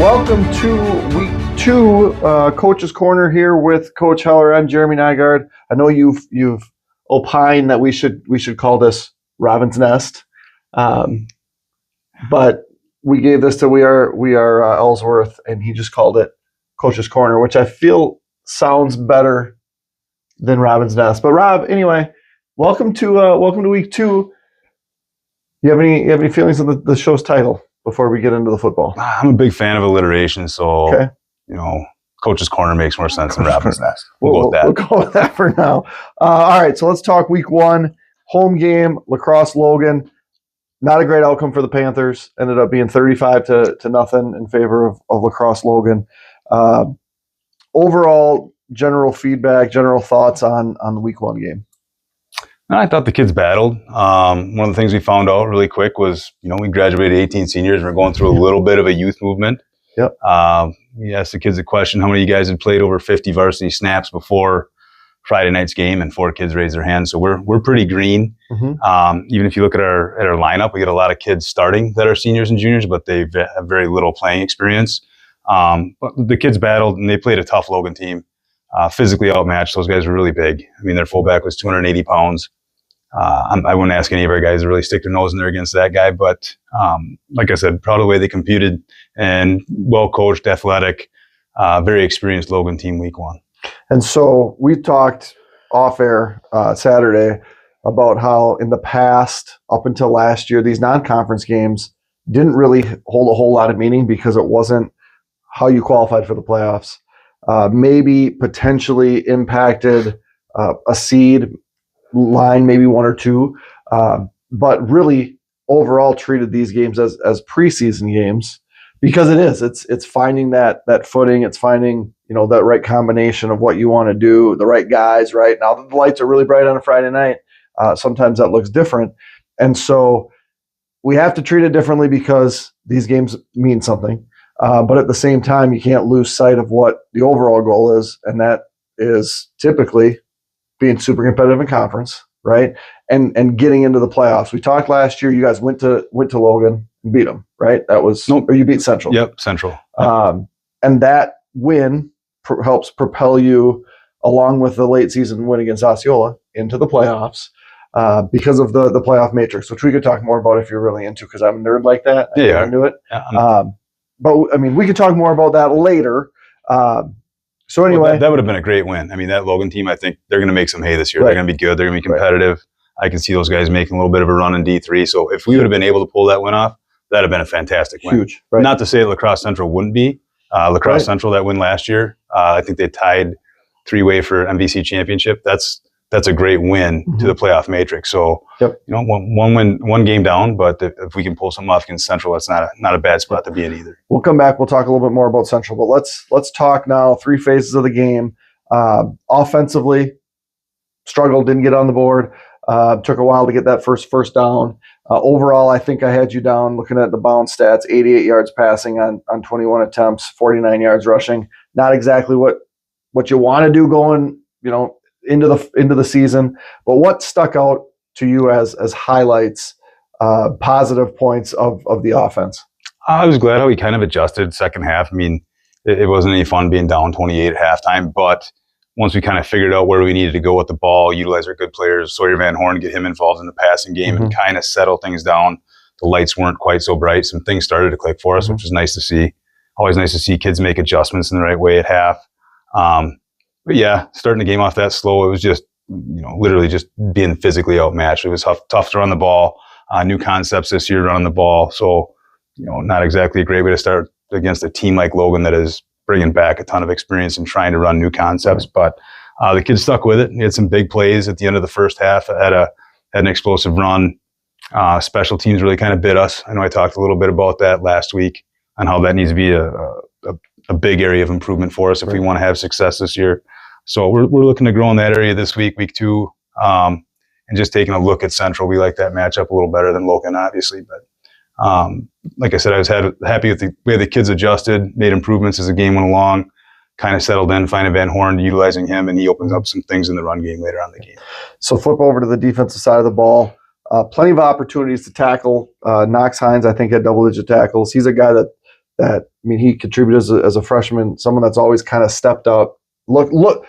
Welcome to week 2, Coach's Corner here with Coach Heller. I'm Jeremy Nygaard. I know you've opined that we should call this Robin's Nest, but we gave this to we are Ellsworth, and he just called it Coach's Corner, which I feel sounds better than Robin's Nest. But Rob, anyway, welcome to week 2. You have any feelings on the show's title before we get into the football? I'm a big fan of alliteration, so okay. Coach's Corner makes more sense than Robin's Nest. We'll go with that for now. All right, so let's talk week 1, home game, Lacrosse Logan. Not a great outcome for the Panthers. Ended up being 35 to nothing in favor of Lacrosse Logan. Overall, general feedback, general thoughts on the week 1 game. I thought the kids battled. One of the things we found out really quick was, we graduated 18 seniors and we're going through a little bit of a youth movement. Yep. We asked the kids a question: how many of you guys had played over 50 varsity snaps before Friday night's game? And 4 kids raised their hands. So we're pretty green. Mm-hmm. Even if you look at our lineup, we get a lot of kids starting that are seniors and juniors, but they have very little playing experience. But the kids battled and they played a tough Logan team. Physically outmatched. Those guys were really big. I mean, their fullback was 280 pounds. I wouldn't ask any of our guys to really stick their nose in there against that guy, but like I said, proud of the way they competed, and well coached, athletic, very experienced Logan team week 1. And so we talked off air Saturday about how in the past, up until last year, these non-conference games didn't really hold a whole lot of meaning because it wasn't how you qualified for the playoffs. Maybe potentially impacted a seed line, maybe 1 or 2, but really overall treated these games as preseason games, because it's finding that footing, it's finding that right combination of what you want to do, the right guys. Right now that the lights are really bright on a Friday night, sometimes that looks different, and so we have to treat it differently because these games mean something. But at the same time, you can't lose sight of what the overall goal is, and that is typically being super competitive in conference, right? And getting into the playoffs. We talked last year, you guys went to Logan and beat them, right? That was, nope. Or you beat Central. Yep, Central. And that win helps propel you, along with the late season win against Osceola, into the playoffs because of the playoff matrix, which we could talk more about if you're really into, because I'm a nerd like that. Yeah, into it. But I mean, we can talk more about that later. So anyway, well, that would have been a great win. I mean, that Logan team, I think they're going to make some hay this year. Right. They're going to be good. They're going to be competitive. Right. I can see those guys making a little bit of a run in D3. So if we would have been able to pull that win off, that'd have been a fantastic win. Huge. Right. Not to say Lacrosse Central wouldn't be. Lacrosse Central, that win last year, I think they tied 3-way for MVC championship. That's a great win to the playoff matrix. So, one game down, but if we can pull something off against Central, that's not a bad spot to be in either. We'll come back. We'll talk a little bit more about Central, but let's talk now 3 phases of the game. Offensively, struggled, didn't get on the board. Took a while to get that first down. Overall, I think I had you down looking at the bounce stats: 88 yards passing on 21 attempts, 49 yards rushing. Not exactly what you want to do going, into the season. But what stuck out to you as highlights, positive points of the offense? I was glad how he kind of adjusted second half. I mean, it wasn't any fun being down 28 at halftime, but once we kind of figured out where we needed to go with the ball, utilize our good players, Sawyer Van Horn, get him involved in the passing game and kind of settle things down. The lights weren't quite so bright. Some things started to click for us, which was nice to see. Always nice to see kids make adjustments in the right way at half. But yeah, starting the game off that slow, it was just, literally just being physically outmatched. It was tough to run the ball. New concepts this year running the ball. So, not exactly a great way to start against a team like Logan that is bringing back a ton of experience and trying to run new concepts. But the kids stuck with it. He had some big plays at the end of the first half. Had an explosive run. Special teams really kind of bit us. I know I talked a little bit about that last week on how that needs to be a big area of improvement for us if we want to have success this year. So we're looking to grow in that area this week 2, and just taking a look at Central. We like that matchup a little better than Logan, obviously. But like I said, I was happy with the way the kids adjusted, made improvements as the game went along, kind of settled in, finding Van Horn, utilizing him, and he opens up some things in the run game later on in the game. So flip over to the defensive side of the ball. Plenty of opportunities to tackle. Knox Hines, I think, had double-digit tackles. He's a guy that mean, he contributed as a freshman, someone that's always kind of stepped up.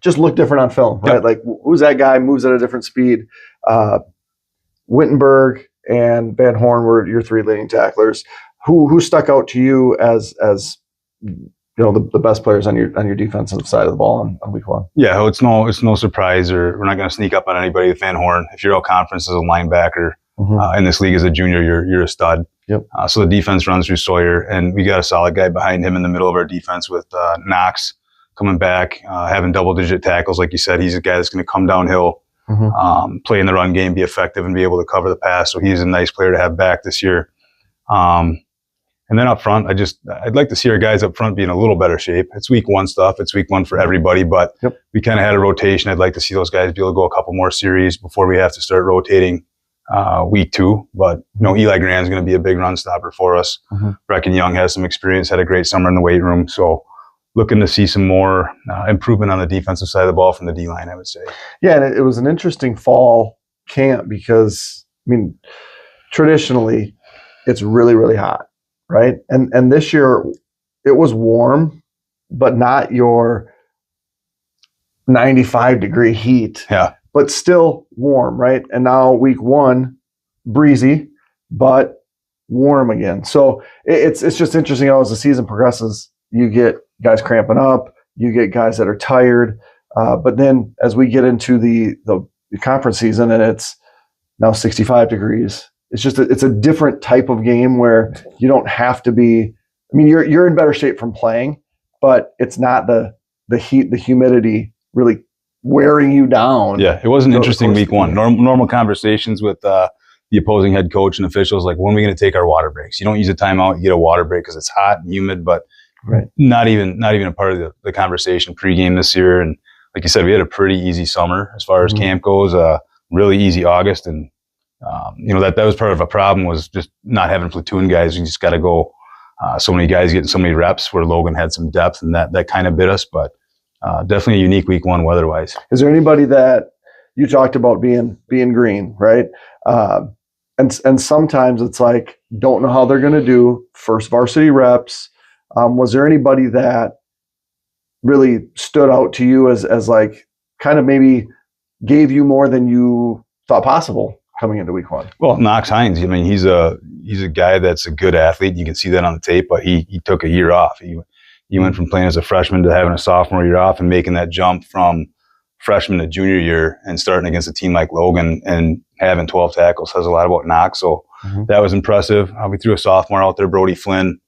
Just look different on film, right? Yep. Like, who's that guy? Moves at a different speed. Wittenberg and Van Horn were your three leading tacklers. Who stuck out to you as the best players on your defensive side of the ball on week one? Yeah, it's no surprise, or we're not going to sneak up on anybody with Van Horn. If you're out conference as a linebacker in this league as a junior, you're a stud. Yep. So the defense runs through Sawyer, and we got a solid guy behind him in the middle of our defense with Knox coming back, having double-digit tackles. Like you said, he's a guy that's going to come downhill, play in the run game, be effective, and be able to cover the pass. So he's a nice player to have back this year. And then up front, I'd like to see our guys up front be in a little better shape. It's week one stuff. It's week one for everybody, but we kind of had a rotation. I'd like to see those guys be able to go a couple more series before we have to start rotating week two. But, Eli Grand's going to be a big run stopper for us. Brecken Young has some experience, had a great summer in the weight room. So looking to see some more improvement on the defensive side of the ball from the D-line, I would say. Yeah, and it was an interesting fall camp because, traditionally, it's really, really hot. Right. And this year it was warm, but not your 95-degree heat. Yeah. But still warm, right? And now week one, breezy, but warm again. So it's just interesting how as the season progresses, you get guys cramping up, you get guys that are tired. But then as we get into the conference season and it's now 65 degrees, it's a different type of game where you don't have to be. You're in better shape from playing, but it's not the heat, the humidity really wearing you down. Yeah, it was an interesting week one. Normal conversations with the opposing head coach and officials, like, when are we going to take our water breaks? You don't use a timeout, you get a water break because it's hot and humid, but not even a part of the conversation pregame this year. And like you said, we had a pretty easy summer as far as camp goes. Really easy August, and that was part of a problem, was just not having platoon guys. You just got to go. So many guys getting so many reps, where Logan had some depth, and that kind of bit us. But definitely a unique week one weather-wise. Is there anybody that you talked about being green, right? And sometimes it's like, don't know how they're going to do first varsity reps. Was there anybody that really stood out to you as like kind of maybe gave you more than you thought possible coming into week one? Well, Knox Hines, he's a guy that's a good athlete. You can see that on the tape, but he took a year off. He went from playing as a freshman to having a sophomore year off, and making that jump from freshman to junior year and starting against a team like Logan and having 12 tackles says a lot about Knox. So that was impressive. We threw a sophomore out there, Brody Flynn,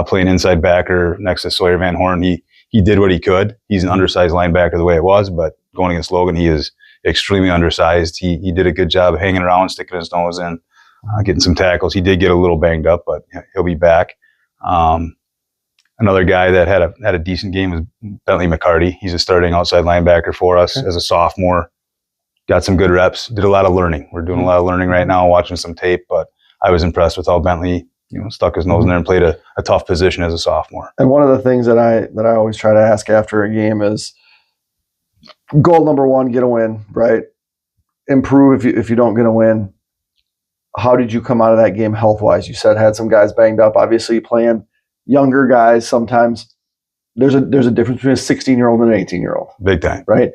playing inside backer next to Sawyer Van Horn. He did what he could. He's an undersized linebacker the way it was, but going against Logan, he is extremely undersized. He did a good job of hanging around, sticking his nose in, getting some tackles. He did get a little banged up, but he'll be back. Another guy that had a decent game was Bentley McCarty. He's a starting outside linebacker for us as a sophomore. Got some good reps. Did a lot of learning. We're doing a lot of learning right now, watching some tape, but I was impressed with how Bentley, stuck his nose in there and played a tough position as a sophomore. And one of the things that I always try to ask after a game is, goal number one, get a win, right? Improve if you don't get a win. How did you come out of that game health-wise? You said had some guys banged up. Obviously, playing younger guys, sometimes there's a difference between a 16-year-old and an 18-year-old. Big time. Right?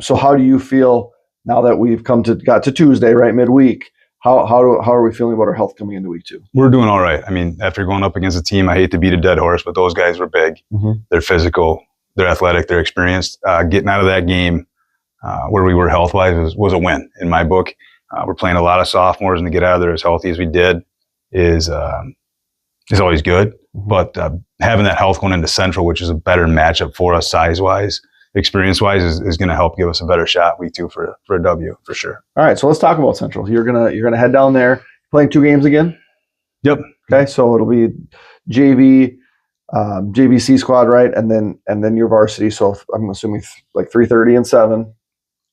So how do you feel now that we've got to Tuesday, right, midweek? How are we feeling about our health coming into week two? We're doing all right. After going up against a team, I hate to beat a dead horse, but those guys were big. They're physical. They're athletic. They're experienced. Getting out of that game where we were health-wise was a win in my book. We're playing a lot of sophomores, and to get out of there as healthy as we did is always good. But having that health going into Central, which is a better matchup for us size-wise, experience-wise, is going to help give us a better shot week two for a W for sure. All right, so let's talk about Central. You're gonna head down there, playing 2 games again. Yep. Okay, so it'll be JV. JVC squad, right, and then your varsity. So I'm assuming like 3:30 and 7.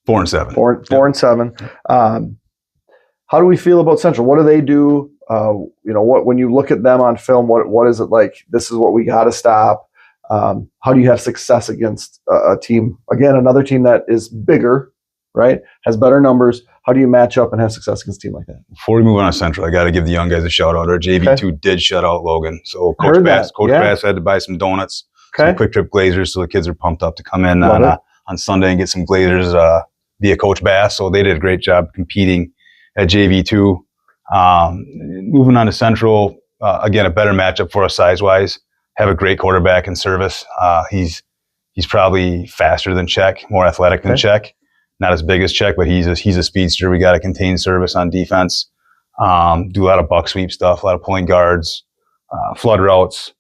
4 and 7. 4 and 7. How do we feel about Central? What do they do? What when you look at them on film, what is it like? This is what we got to stop. How do you have success against a team? Again, another team that is bigger, right? Has better numbers. How do you match up and have success against a team like that? Before we move on to Central, I got to give the young guys a shout out. Our JV2 did shut out Logan. So Coach Bass had to buy some donuts, some Quick Trip Glazers, so the kids are pumped up to come in on Sunday and get some Glazers via Coach Bass. So they did a great job competing at JV2. Moving on to Central, again, a better matchup for us size-wise. Have a great quarterback in service. He's probably faster than Czech, more athletic than Czech. Not as big as Czech, but he's a speedster. We got to contain service on defense. Do a lot of buck sweep stuff, a lot of pulling guards, flood routes.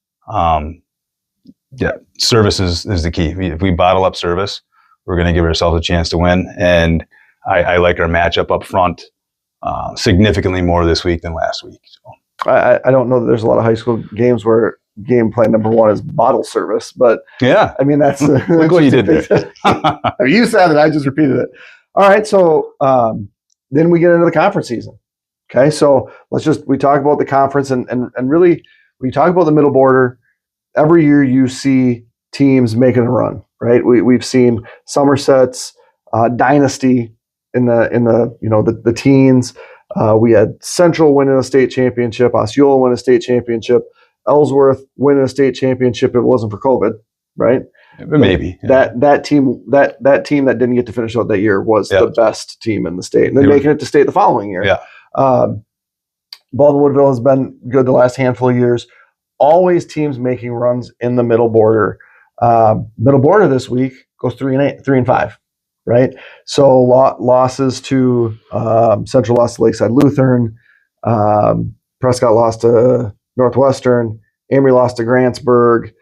Service is the key. If we bottle up service, we're going to give ourselves a chance to win. And I like our matchup up front significantly more this week than last week. So. I don't know that there's a lot of high school games where game plan number one is bottle service, but yeah, I mean that's look what you did there. I mean, you said it, I just repeated it. All right, so then we get into the conference season. Okay, so we talk about the conference and really when you talk about the middle border, every year you see teams making a run, right? We've seen Somerset's dynasty in the teens. We had Central winning a state championship, Osceola win a state championship, Ellsworth winning a state championship. If it wasn't for COVID, right? Maybe that team that didn't get to finish out that year was the best team in the state, and then making it to state the following year. Yeah. Baldwin Woodville has been good the last handful of years. Always teams making runs in the middle border. Middle border this week goes 3-5, right? So losses to Central lost to Lakeside Lutheran. Prescott lost to Northwestern. Amory lost to Grantsburg.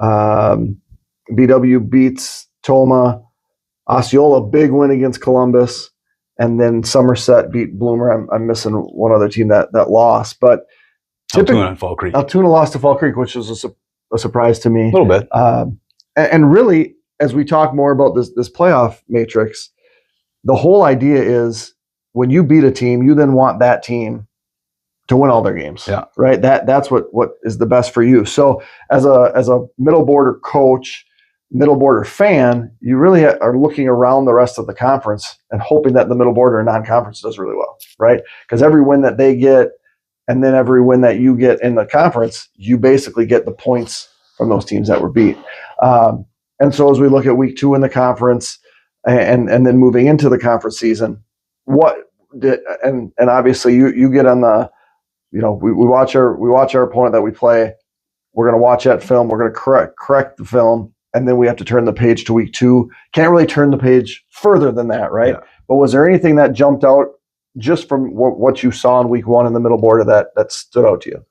BW beats Toma. Osceola, big win against Columbus. And then Somerset beat Bloomer. I'm missing one other team that lost. But Altoona and Fall Creek. Altoona lost to Fall Creek, which was a surprise to me. A little bit. And really, as we talk more about this playoff matrix, the whole idea is when you beat a team, you then want that team to win all their games. Yeah. Right. That's what is the best for you. So as a middle border coach, middle border fan, you really are looking around the rest of the conference and hoping that the middle border and non-conference does really well, right? Because every win that they get and then every win that you get in the conference, you basically get the points from those teams that were beat. And so as we look at week 2 in the conference and then moving into the conference season, and obviously you get on the, we watch our opponent that we play. We're going to watch that film. We're going to correct the film. And then we have to turn the page to week 2. Can't really turn the page further than that, right? Yeah. But was there anything that jumped out just from what you saw in week 1 in the middle border that stood out to you?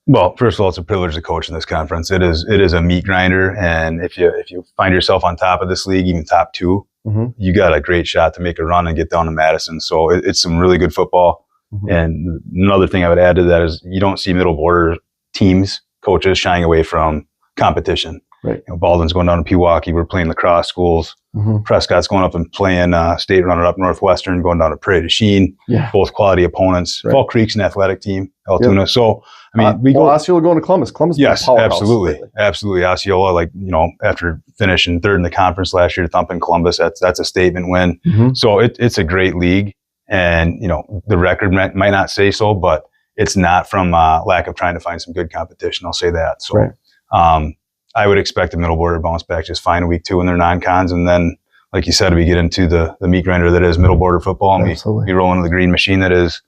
Well, first of all, it's a privilege to coach in this conference. It is a meat grinder, and if you find yourself on top of this league, even top 2, you got a great shot to make a run and get down to Madison. So it's some really good football. And another thing I would add to that is you don't see middle border teams, coaches shying away from competition. Right. Baldwin's going down to Pewaukee. We're playing lacrosse schools. Prescott's going up and playing state runner-up Northwestern, going down to Prairie du Chien. Yeah. Both quality opponents. Right. Fall Creek's an athletic team, Altoona. Yep. So, I mean, Osceola going to Columbus. Columbus, yes, absolutely. Osceola, after finishing 3rd in the conference last year, thumping Columbus, that's a statement win. So it's a great league, and the record might not say so, but it's not from lack of trying to find some good competition. I'll say that. So. Right. I would expect the middle border bounce back just fine in week 2 in their non-cons. And then, like you said, we get into the meat grinder that is middle border football, and we roll into the green machine that is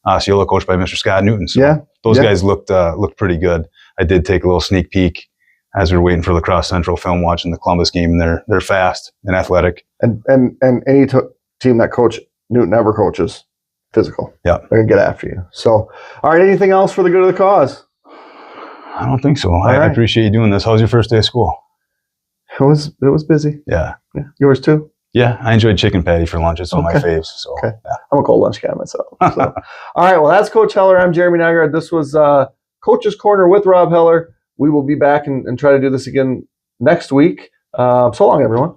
Osceola, coached by Mr. Scott Newton. So those guys looked pretty good. I did take a little sneak peek as we were waiting for Lacrosse Central film, watching the Columbus game, and they're fast and athletic. And any team that Coach Newton ever coaches, physical. Yeah. They're going to get after you. So, all right, anything else for the good of the cause? I don't think so. I appreciate you doing this. How was your first day of school? It was busy. Yeah. Yours too? Yeah. I enjoyed chicken patty for lunch. It's one of my faves. So yeah. I'm a cold lunch guy myself. So. All right. Well, that's Coach Heller. I'm Jeremy Nygaard. This was Coach's Corner with Rob Heller. We will be back and try to do this again next week. So long, everyone.